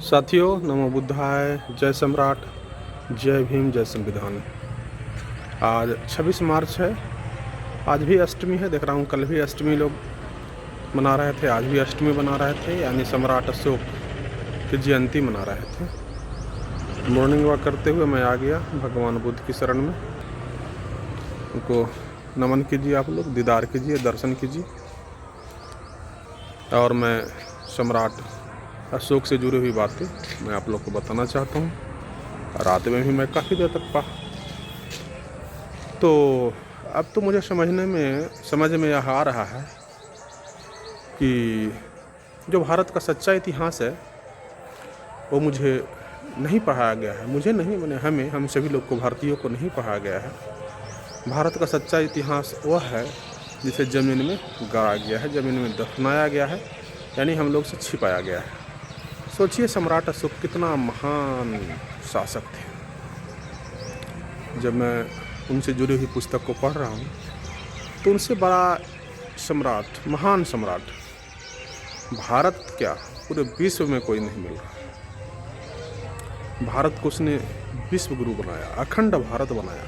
साथियों, नमो बुद्धाय, जय सम्राट, जय भीम, जय संविधान। आज 26 मार्च है। आज भी अष्टमी है। देख रहा हूँ कल भी अष्टमी लोग मना रहे थे, आज भी अष्टमी मना रहे थे, यानी सम्राट अशोक की जयंती मना रहे थे। मॉर्निंग वॉक करते हुए मैं आ गया भगवान बुद्ध की शरण में। उनको नमन कीजिए, आप लोग दीदार कीजिए, दर्शन कीजिए। और मैं सम्राट अशोक से जुड़ी हुई बातें मैं आप लोग को बताना चाहता हूँ। रात में भी मैं काफ़ी देर तक पढ़ा, तो अब तो मुझे समझ में यह आ रहा है कि जो भारत का सच्चा इतिहास है वो मुझे नहीं पढ़ाया गया है। मुझे नहीं, मैंने हम सभी लोग को, भारतीयों को नहीं पढ़ाया गया है। भारत का सच्चा इतिहास वह है जिसे ज़मीन में गाड़ा गया है, ज़मीन में दफनाया गया है, यानी हम लोग से छिपाया गया है। सोचिए, सम्राट अशोक कितना महान शासक थे। जब मैं उनसे जुड़ी हुई पुस्तक को पढ़ रहा हूँ तो उनसे बड़ा सम्राट, महान सम्राट भारत क्या, पूरे विश्व में कोई नहीं मिल रहा। भारत को उसने विश्व गुरु बनाया, अखंड भारत बनाया।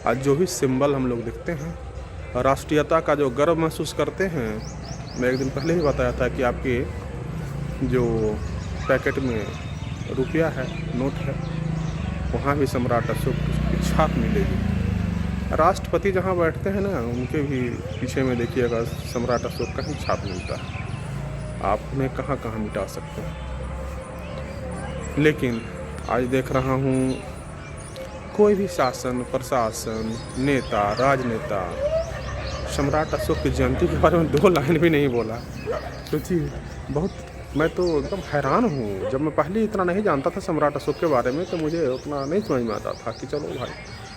आज जो भी सिंबल हम लोग देखते हैं, राष्ट्रीयता का जो गर्व महसूस करते हैं, मैं एक दिन पहले ही बताया था कि आपके जो पैकेट में रुपया है, नोट है, वहाँ भी सम्राट अशोक की छाप मिलेगी। राष्ट्रपति जहाँ बैठते हैं ना, उनके भी पीछे में देखिएगा सम्राट अशोक का ही छाप मिलता है। आप उन्हें कहाँ कहाँ मिटा सकते हैं। लेकिन आज देख रहा हूँ कोई भी शासन, प्रशासन, नेता, राजनेता सम्राट अशोक की जयंती के बारे में 2 लाइन भी नहीं बोला। सोचिए, मैं तो एकदम हैरान हूँ। जब मैं पहले इतना नहीं जानता था सम्राट अशोक के बारे में, तो मुझे उतना नहीं समझ में आता था कि चलो भाई,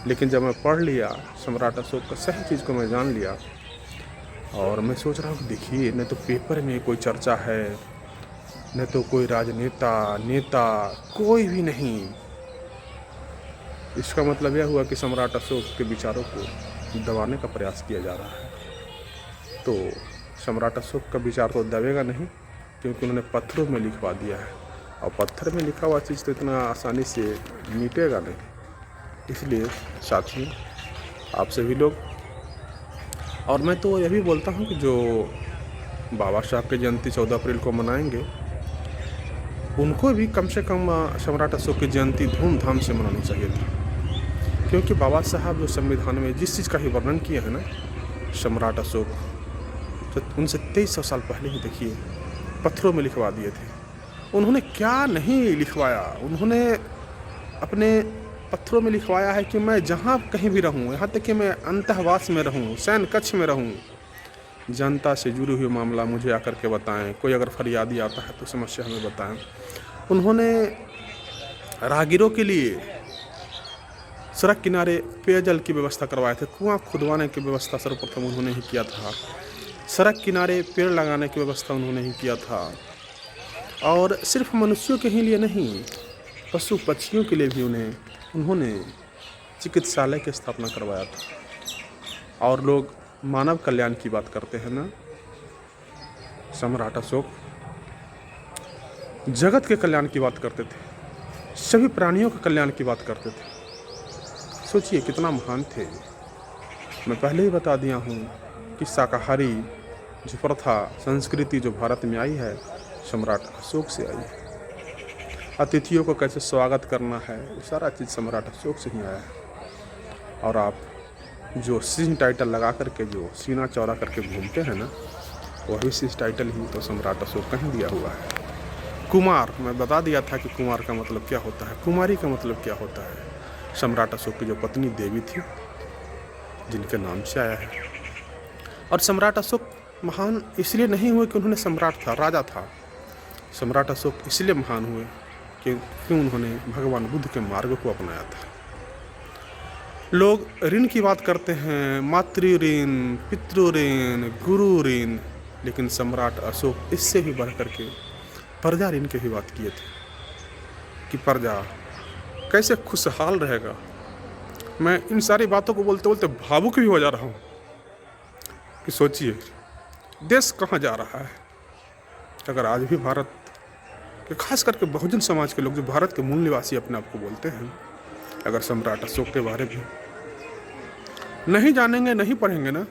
लेकिन जब मैं पढ़ लिया सम्राट अशोक का सही चीज़ को मैं जान लिया, और मैं सोच रहा हूँ कि देखिए, न तो पेपर में कोई चर्चा है, न तो कोई राजनेता, नेता, कोई भी नहीं। इसका मतलब यह हुआ कि सम्राट अशोक के विचारों को दबाने का प्रयास किया जा रहा है। तो सम्राट अशोक का विचार तो दबेगा नहीं, क्योंकि उन्होंने पत्थरों में लिखवा दिया है, और पत्थर में लिखा हुआ चीज़ तो इतना आसानी से मिटेगा नहीं। इसलिए साथियों, आप सभी लोग, और मैं तो यह भी बोलता हूँ कि जो बाबा साहब की जयंती 14 अप्रैल को मनाएंगे, उनको भी कम से कम सम्राट अशोक की जयंती धूमधाम से मनानी चाहिए थी। क्योंकि बाबा साहब जो संविधान में जिस चीज़ का ही वर्णन किया है ना, सम्राट अशोक, तो उनसे 2300 साल पहले ही देखिए पत्थरों में लिखवा दिए थे। उन्होंने क्या नहीं लिखवाया। उन्होंने अपने पत्थरों में लिखवाया है कि मैं जहाँ कहीं भी रहूँ, यहाँ तक कि मैं अंतःवास में रहूँ, सैन्य कक्ष में रहूँ, जनता से जुड़ी हुई मामला मुझे आकर के बताएं। कोई अगर फरियादी आता है तो समस्या हमें बताएं। उन्होंने राहगीरों के लिए सड़क किनारे पेयजल की व्यवस्था करवाए थे। कुआं खुदवाने की व्यवस्था सर्वप्रथम उन्होंने ही किया था। सड़क किनारे पेड़ लगाने की व्यवस्था उन्होंने ही किया था। और सिर्फ मनुष्यों के ही लिए नहीं, पशु पक्षियों के लिए भी उन्होंने चिकित्सालय की स्थापना करवाया था। और लोग मानव कल्याण की बात करते हैं ना, सम्राट अशोक जगत के कल्याण की बात करते थे, सभी प्राणियों के कल्याण की बात करते थे। सोचिए कितना महान थे। मैं पहले ही बता दिया हूँ कि शाकाहारी जो प्रथा, संस्कृति जो भारत में आई है, सम्राट अशोक से आई है। अतिथियों को कैसे स्वागत करना है, वो सारा चीज़ सम्राट अशोक से ही आया है। और आप जो सिंह टाइटल लगा करके जो सीना चौड़ा करके घूमते हैं ना, वह भी सिंह टाइटल ही तो सम्राट अशोक का ही दिया हुआ है। कुमार, मैं बता दिया था कि कुमार का मतलब क्या होता है, कुमारी का मतलब क्या होता है। सम्राट अशोक की जो पत्नी देवी थी, जिनके नाम से आया है। और सम्राट अशोक महान इसलिए नहीं हुए कि उन्होंने सम्राट था, राजा था। सम्राट अशोक इसलिए महान हुए क्योंकि उन्होंने भगवान बुद्ध के मार्ग को अपनाया था। लोग ऋण की बात करते हैं, मातृ ऋण, पितृ ऋण, गुरु ऋण, लेकिन सम्राट अशोक इससे भी बढ़ करके प्रजा ऋण की भी बात किए थे कि प्रजा कैसे खुशहाल रहेगा। मैं इन सारी बातों को बोलते बोलते भावुक भी हो जा रहा हूँ कि सोचिए देश कहाँ जा रहा है। अगर आज भी भारत कि खास करके बहुजन समाज के लोग जो भारत के मूल निवासी अपने आप को बोलते हैं, अगर सम्राट अशोक के बारे में नहीं जानेंगे, नहीं पढ़ेंगे ना,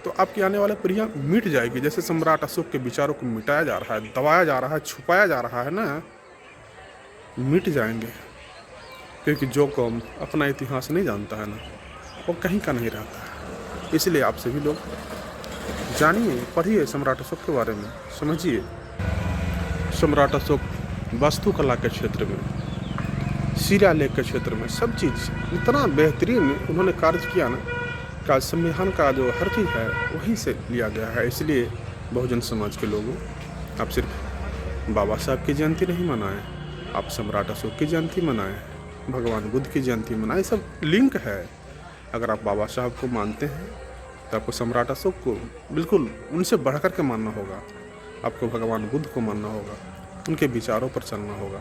तो आपकी आने वाली पीढ़ियाँ मिट जाएगी। जैसे सम्राट अशोक के विचारों को मिटाया जा रहा है, दबाया जा रहा है, छुपाया जा रहा है ना, मिट जाएंगे। क्योंकि जो कौम अपना इतिहास नहीं जानता है ना, वो कहीं का नहीं रहता है। इसलिए आप सभी लोग जानिए, पढ़िए सम्राट अशोक के बारे में, समझिए। सम्राट अशोक वास्तुकला के क्षेत्र में, शिलालेख के क्षेत्र में, सब चीज़ इतना बेहतरीन उन्होंने कार्य किया ना, का संविधान का जो हर चीज़ है वहीं से लिया गया है। इसलिए बहुजन समाज के लोगों, आप सिर्फ बाबा साहब की जयंती नहीं मनाएं, आप सम्राट अशोक की जयंती मनाएं, भगवान बुद्ध की जयंती मनाएं। सब लिंक है। अगर आप बाबा साहब को मानते हैं तो आपको सम्राट अशोक को बिल्कुल उनसे बढ़कर के मानना होगा। आपको भगवान बुद्ध को मानना होगा, उनके विचारों पर चलना होगा।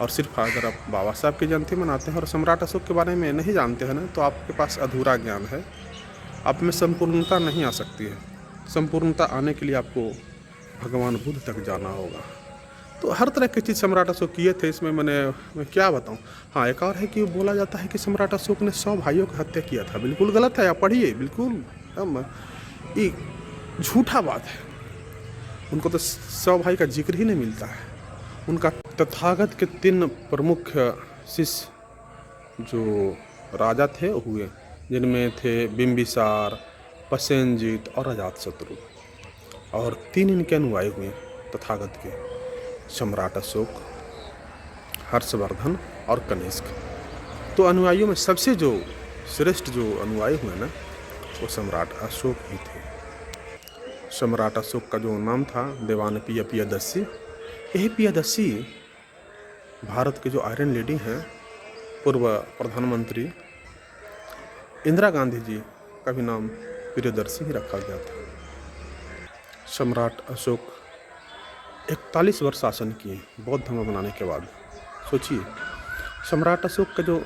और सिर्फ अगर आप बाबा साहब की जयंती मनाते हैं और सम्राट अशोक के बारे में नहीं जानते हैं ना, तो आपके पास अधूरा ज्ञान है। आप में संपूर्णता नहीं आ सकती है। संपूर्णता आने के लिए आपको भगवान बुद्ध तक जाना होगा। तो हर तरह की चीज़ सम्राट अशोक किए थे। इसमें मैं क्या बताऊं। हाँ, एक और है कि बोला जाता है कि सम्राट अशोक ने 100 भाइयों की हत्या किया था। बिल्कुल गलत है, आप पढ़िए। बिल्कुल ये झूठा बात है। उनको तो 100 भाई का जिक्र ही नहीं मिलता है। उनका तथागत के 3 प्रमुख शिष्य जो राजा थे हुए, जिनमें थे बिंबिसार, प्रसेनजीत और अजातशत्रु, और 3 इनके अनुयायी हुए तथागत के, सम्राट अशोक, हर्षवर्धन और कनिष्क। तो अनुयायियों में सबसे जो श्रेष्ठ जो अनुयायी हुए ना, वो सम्राट अशोक ही थे। सम्राट अशोक का जो नाम था देवानपीय प्रियदर्शी। यही प्रियदर्शी भारत के जो आयरन लेडी हैं, पूर्व प्रधानमंत्री इंदिरा गांधी जी का भी नाम प्रियदर्शी ही रखा गया था। सम्राट अशोक 41 वर्ष शासन किए बौद्ध धर्म बनाने के बाद। सोचिए, सम्राट अशोक का जो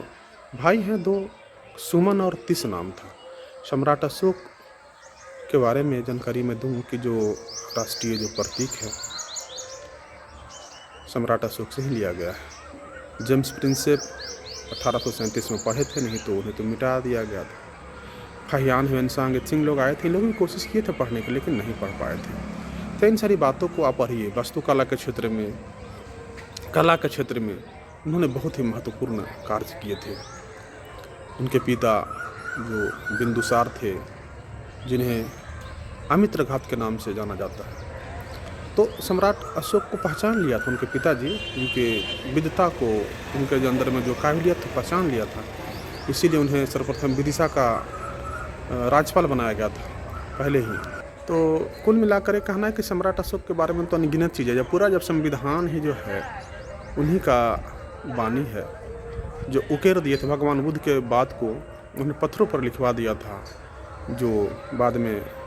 भाई हैं 2, सुमन और तिस नाम था। सम्राट अशोक के बारे में जानकारी मैं दूं कि जो राष्ट्रीय जो प्रतीक है सम्राट अशोक से ही लिया गया है। जेम्स प्रिंसेप 1837 में पढ़े थे, नहीं तो उन्हें तो मिटा दिया गया था। फाहियान ह्वेनसांग सिंह लोग आए थे, लोग भी कोशिश किए थे पढ़ने की, लेकिन नहीं पढ़ पाए थे। तो इन सारी बातों को आप पढ़िए। वास्तुकला के क्षेत्र में, कला के क्षेत्र में उन्होंने बहुत ही महत्वपूर्ण कार्य किए थे। उनके पिता जो बिंदुसार थे, जिन्हें अमित्रघात के नाम से जाना जाता है, तो सम्राट अशोक को पहचान लिया था उनके पिताजी। उनके विद्वता को, उनके जो अंदर में जो काबिलियत थी, पहचान लिया था। इसीलिए उन्हें सर्वप्रथम विदिशा का राज्यपाल बनाया गया था पहले ही। तो कुल मिलाकर कहना है कि सम्राट अशोक के बारे में तो अनगिनत चीज़ है। जब संविधान ही जो है उन्हीं का बानी है, जो उकेर दिए थे भगवान बुद्ध के बात को, उन्हें पत्थरों पर लिखवा दिया था, जो बाद में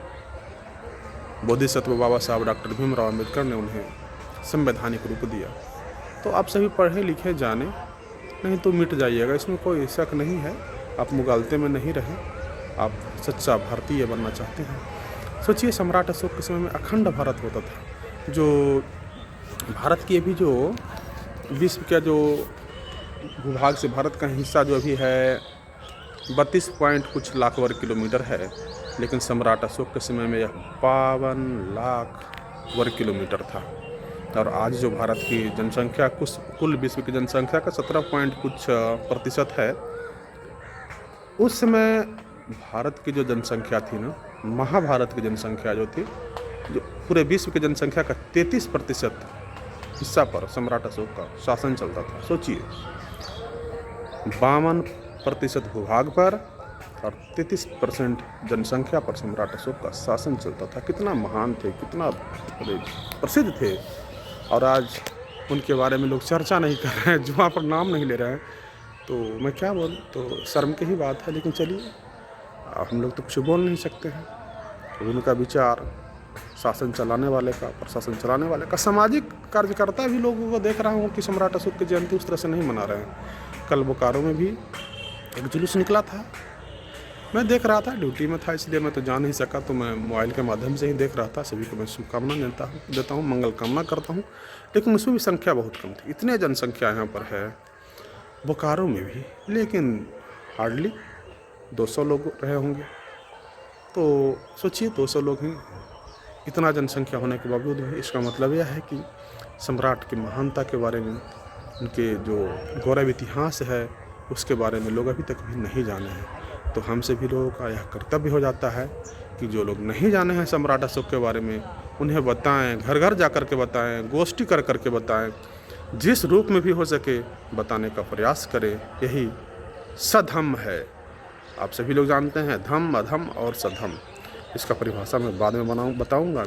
बोधिसत्व बाबा साहब डॉक्टर भीमराव अम्बेडकर ने उन्हें संवैधानिक रूप दिया। तो आप सभी पढ़े लिखे जाने, नहीं तो मिट जाइएगा, इसमें कोई शक नहीं है। आप मुगालते में नहीं रहे, आप सच्चा भारतीय बनना चाहते हैं। सोचिए, सम्राट अशोक के समय में अखंड भारत होता था। जो भारत की अभी जो विश्व का जो भूभाग से भारत का हिस्सा जो अभी है 32 पॉइंट कुछ लाख वर्ग किलोमीटर है, लेकिन सम्राट अशोक के समय में यह 52 लाख वर्ग किलोमीटर था। और आज जो भारत की जनसंख्या कुल विश्व की जनसंख्या का 17 पॉइंट कुछ % है। उस समय भारत की जो जनसंख्या थी ना, महाभारत की जनसंख्या जो थी, जो पूरे विश्व की जनसंख्या का 33% हिस्सा पर सम्राट अशोक का शासन चलता था। सोचिए, 52% भूभाग पर और 33% जनसंख्या पर सम्राट अशोक का शासन चलता था। कितना महान थे, कितना प्रसिद्ध थे। और आज उनके बारे में लोग चर्चा नहीं कर रहे हैं, जो वहाँ पर नाम नहीं ले रहे हैं। तो मैं क्या बोल, तो शर्म की ही बात है। लेकिन चलिए, हम लोग तो कुछ बोल नहीं सकते हैं। तो उनका विचार शासन चलाने वाले का, प्रशासन चलाने वाले का, सामाजिक कार्यकर्ता भी लोगों को देख रहा हूँ कि सम्राट अशोक की जयंती उस तरह से नहीं मना रहे हैं। कल बोकारो में भी एक जुलूस निकला था, मैं देख रहा था, ड्यूटी में था इसलिए मैं तो जा नहीं सका, तो मैं मोबाइल के माध्यम से ही देख रहा था। सभी को मैं शुभकामना देता हूँ, मंगल कामना करता हूँ। लेकिन उसमें भी संख्या बहुत कम थी। इतने जनसंख्या यहाँ पर है बोकारो में भी, लेकिन हार्डली 200 लोग रहे होंगे। तो सोचिए 200 लोग ही, इतना जनसंख्या होने के बावजूद भी। इसका मतलब यह है कि सम्राट की महानता के बारे में, उनके जो गौरव इतिहास है उसके बारे में लोग अभी तक भी नहीं जाने हैं। तो हमसे भी लोगों का यह कर्तव्य हो जाता है कि जो लोग नहीं जाने हैं सम्राट अशोक के बारे में उन्हें बताएं, घर घर जा कर के बताएं, गोष्ठी कर कर के बताएं, जिस रूप में भी हो सके बताने का प्रयास करें। यही सधम्म है। आप सभी लोग जानते हैं धम्म, अधम और सधम्म। इसका परिभाषा मैं बाद में बताऊंगा।